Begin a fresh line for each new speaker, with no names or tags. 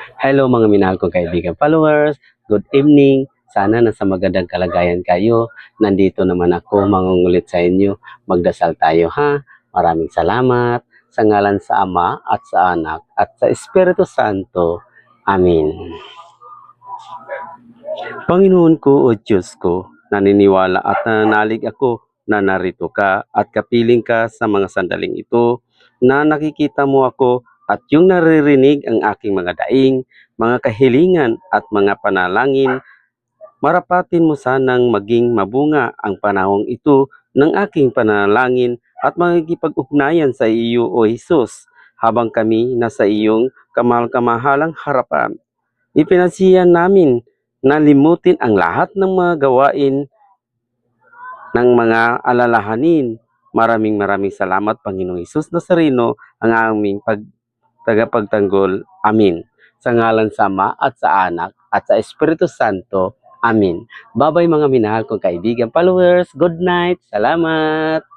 Hello mga minahal kong kaibigan followers, good evening. Sana nasa magandang kalagayan kayo. Nandito naman ako mangungulit sa inyo. Magdasal tayo ha. Maraming salamat sa ngalan sa Ama at sa Anak at sa Espiritu Santo. Amen. Panginoon ko o Diyos ko, naniniwala at nananalig ako na narito ka at kapiling ka sa mga sandaling ito na nakikita mo ako at yung naririnig ang aking mga daing, mga kahilingan at mga panalangin. Marapatin mo sanang maging mabunga ang panahong ito ng aking panalangin at makikipag-ugnayan sa iyo o Jesus habang kami nasa iyong kamahal-kamahalang harapan. Ipinasiyan namin na limutin ang lahat ng mga gawain ng mga alalahanin. Maraming salamat Panginoong Hesus Nazareno, ang aming tagapagtanggol. Amin. Sa ngalan sa Ama at sa Anak at sa Espiritu Santo. Amin. Bye-bye mga minahal kong kaibigan followers. Good night. Salamat.